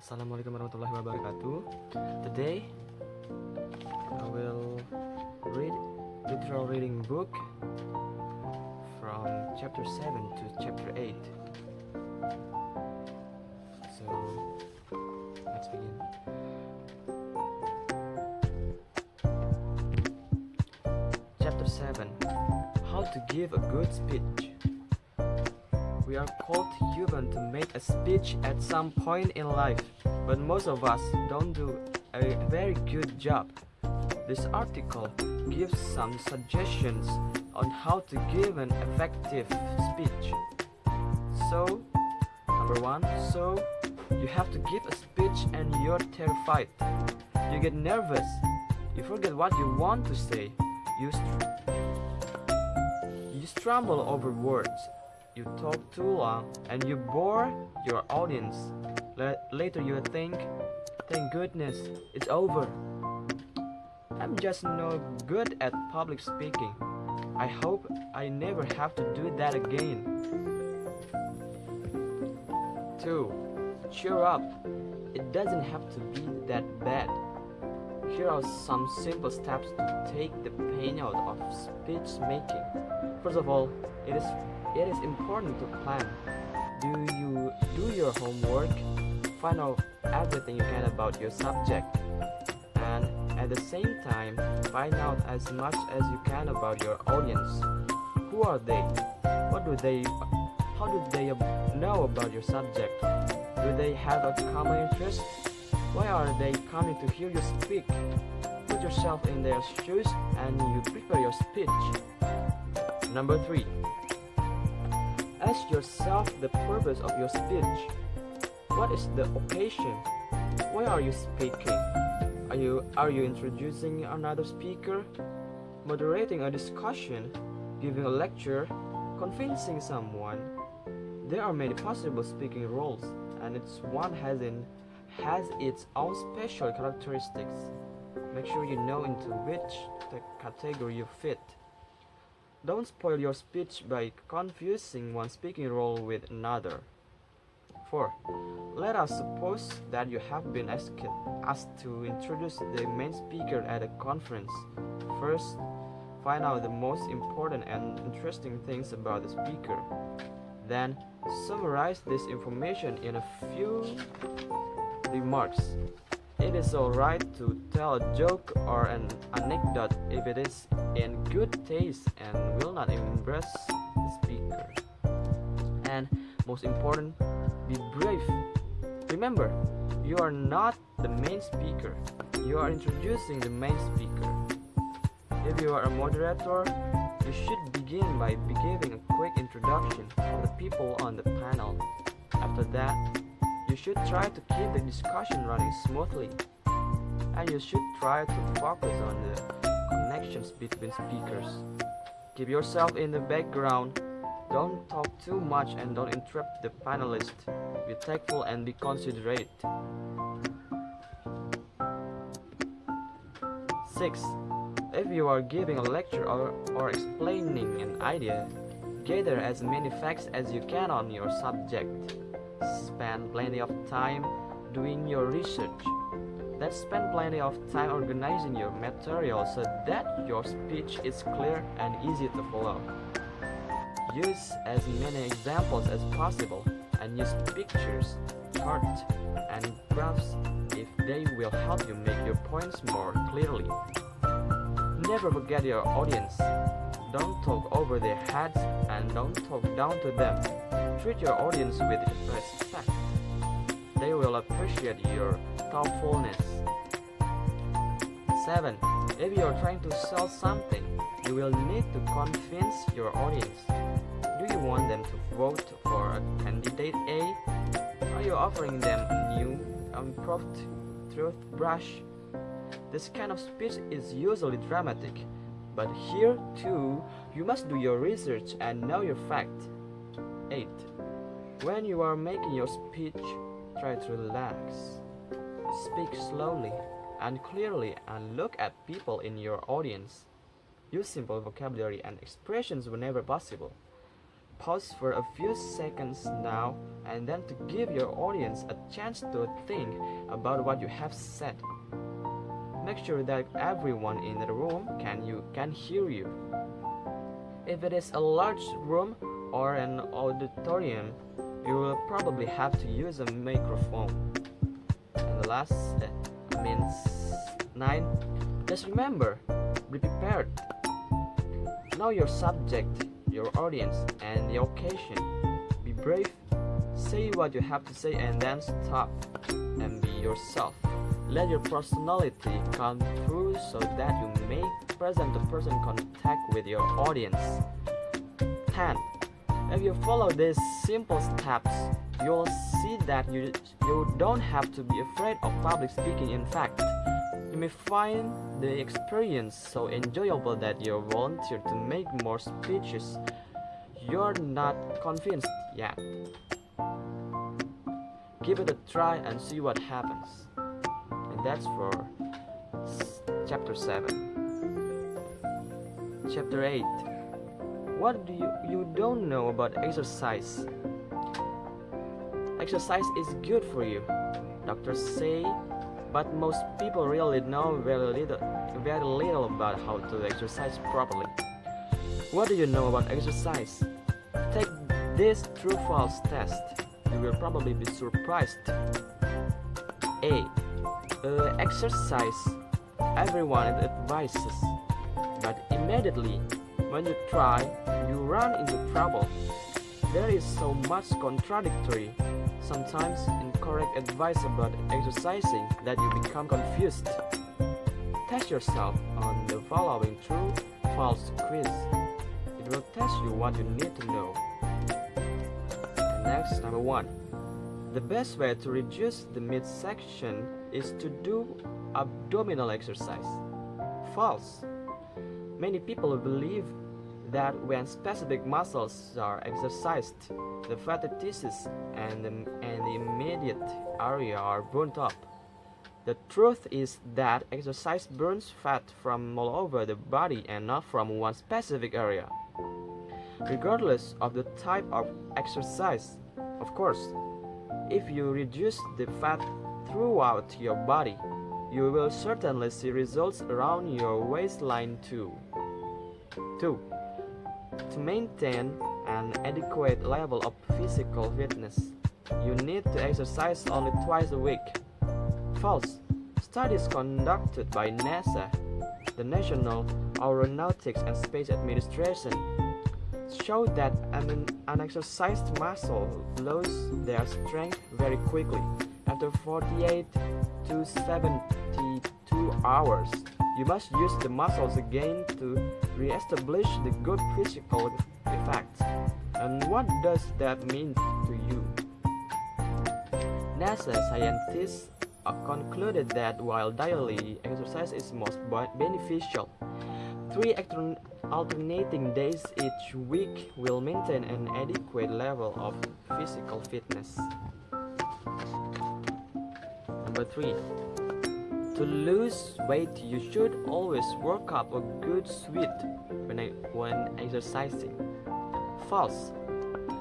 Assalamualaikum warahmatullahi wabarakatuh. Today I will read literal reading book from chapter 7 to chapter 8. So let's begin. Chapter 7: How to give a good speech. We are called human to make a speech at some point in life, but most of us don't do a very good job. This article gives some suggestions on how to give an effective speech. So, number 1, you have to give a speech and you're terrified. You get nervous. You forget what you want to say. You stumble over words. You talk too long and you bore your audience. Later you think, thank goodness, it's over. I'm just no good at public speaking. I hope I never have to do that again. 2. Cheer up. It doesn't have to be that bad. Here are some simple steps to take the pain out of speech making. First of all, it is important to plan. Do you do your homework? Find out everything you can about your subject, and at the same time find out as much as you can about your audience. Who are they? How do they know about your subject? Do they have a common interest? Why are they coming to hear you speak? Put yourself in their shoes and you prepare your speech. Number 3. Ask yourself the purpose of your speech. What is the occasion? Why are you speaking? Are you introducing another speaker? Moderating a discussion? Giving a lecture? Convincing someone? There are many possible speaking roles, and each one has its own special characteristics. Make sure you know into which category you fit. Don't spoil your speech by confusing one speaking role with another. 4. Let us suppose that you have been asked to introduce the main speaker at a conference. First, find out the most important and interesting things about the speaker. Then, summarize this information in a few remarks. It is alright to tell a joke or an anecdote if it is in good taste and will not embarrass the speaker. And most important, be brave. Remember, you are not the main speaker. You are introducing the main speaker. If you are a moderator, you should begin by giving a quick introduction of the people on the panel. After that, you should try to keep the discussion running smoothly, and you should try to focus on the connections between speakers. Keep yourself in the background. Don't talk too much and don't interrupt the panelist. Be tactful and be considerate. 6. If you are giving a lecture or explaining an idea, gather as many facts as you can on your subject. Spend plenty of time doing your research. Then spend plenty of time organizing your material so that your speech is clear and easy to follow. Use as many examples as possible and use pictures, charts, and graphs if they will help you make your points more clearly. Never forget your audience. Don't talk over their heads and don't talk down to them. Treat your audience with respect. They will appreciate your thoughtfulness. 7. If you are trying to sell something, you will need to convince your audience. Do you want them to vote for a candidate A? Are you offering them a new improved toothbrush? This kind of speech is usually dramatic, but here too, you must do your research and know your fact. 8. When you are making your speech, try to relax. Speak slowly and clearly and look at people in your audience. Use simple vocabulary and expressions whenever possible. pause for a few seconds now and then to give your audience a chance to think about what you have said. Make sure that everyone in the room can hear you. If it is a large room or an auditorium, you will probably have to use a microphone. And the last means 9. Just remember, be prepared. Know your subject, your audience, and the occasion. Be brave, say what you have to say, and then stop and be yourself. Let your personality come through so that you may present-to-person contact with your audience. 10. If you follow these simple steps, you'll see that you don't have to be afraid of public speaking. In fact, you may find the experience so enjoyable that you'll volunteer to make more speeches. You're not convinced yet. Give it a try and see what happens. And that's for chapter 7. Chapter 8. What do you don't know about exercise? Exercise is good for you, doctors say, but most people really know very little about how to exercise properly. What do you know about exercise? Take this true-false test. You will probably be surprised. A. Exercise. Everyone advises, but immediately when you try, you run into trouble. There is so much contradictory, sometimes incorrect advice about exercising that you become confused. Test yourself on the following true-false quiz. It will test you what you need to know. And next, number 1. The best way to reduce the midsection is to do abdominal exercise. False. Many people believe that when specific muscles are exercised, the fatty tissues and the immediate area are burnt up. The truth is that exercise burns fat from all over the body and not from one specific area. Regardless of the type of exercise, of course, if you reduce the fat throughout your body, you will certainly see results around your waistline too. 2. To maintain an adequate level of physical fitness, you need to exercise only twice a week. False. Studies conducted by NASA, the National Aeronautics and Space Administration, show that an unexercised muscle loses their strength very quickly. After 48 to 72 hours, you must use the muscles again to re-establish the good physical effects. And what does that mean to you? NASA scientists concluded that while daily exercise is most beneficial, 3 alternating days each week will maintain an adequate level of physical fitness. Number 3. To lose weight, you should always work up a good sweat when exercising. False.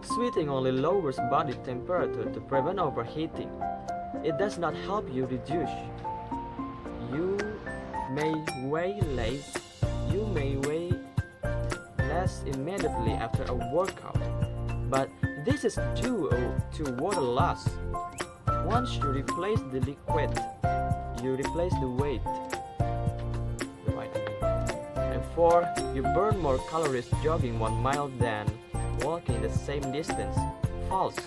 Sweating only lowers body temperature to prevent overheating. It does not help you reduce. You may weigh less immediately after a workout, but this is due to water loss. Once you replace the liquid, you replace the weight. And 4. You burn more calories jogging 1 mile than walking the same distance. False.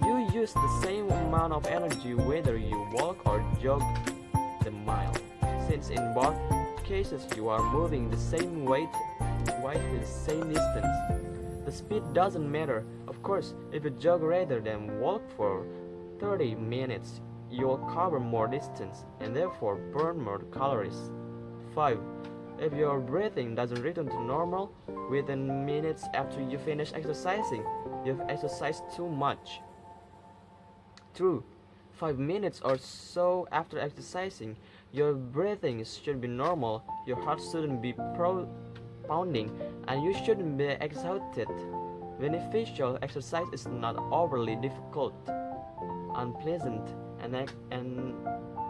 You use the same amount of energy whether you walk or jog the mile, since in both cases you are moving the same weight the same distance. The speed doesn't matter. Of course, if you jog rather than walk for 30 minutes, you will cover more distance and therefore burn more calories. 5. If your breathing doesn't return to normal within minutes after you finish exercising, you've exercised too much. True. 5 minutes or so after exercising, your breathing should be normal, your heart shouldn't be pounding, and you shouldn't be exhausted. Beneficial exercise is not overly difficult, unpleasant, and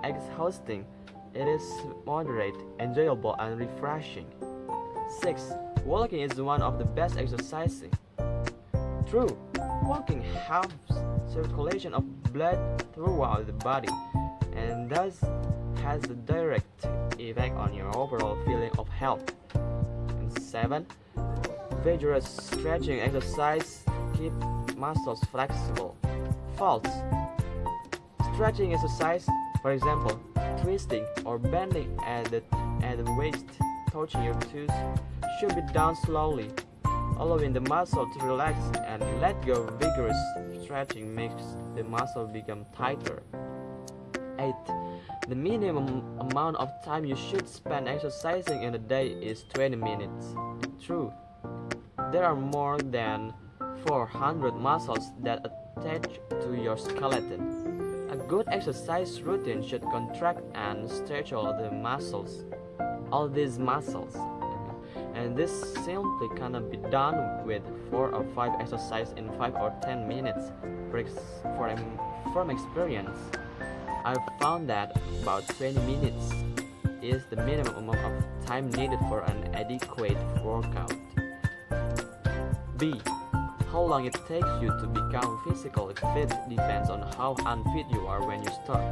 exhausting. It is moderate, enjoyable, and refreshing. 6. Walking is one of the best exercising. True, walking helps circulation of blood throughout the body and thus has a direct effect on your overall feeling of health. And 7. Vigorous stretching exercise keep muscles flexible. False. Stretching exercise, for example, twisting or bending at the waist, touching your toes, should be done slowly, allowing the muscle to relax and let go. Vigorous stretching makes the muscle become tighter. 8. The minimum amount of time you should spend exercising in a day is 20 minutes. True, there are more than 400 muscles that attach to your skeleton. A good exercise routine should contract and stretch all these muscles. And this simply cannot be done with 4 or 5 exercises in 5 or 10 minutes. From experience, I've found that about 20 minutes is the minimum amount of time needed for an adequate workout. B. How long it takes you to become physically fit depends on how unfit you are when you start.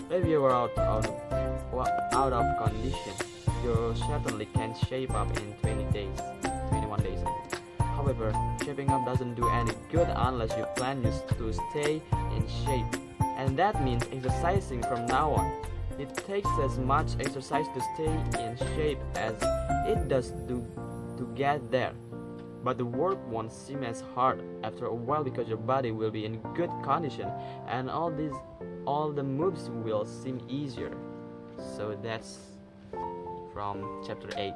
If you are out of condition, you certainly can shape up in 21 days. However, shaping up doesn't do any good unless you plan to stay in shape. And that means exercising from now on. It takes as much exercise to stay in shape as it does to get there. But the work won't seem as hard after a while because your body will be in good condition and all the moves will seem easier. So that's from chapter 8.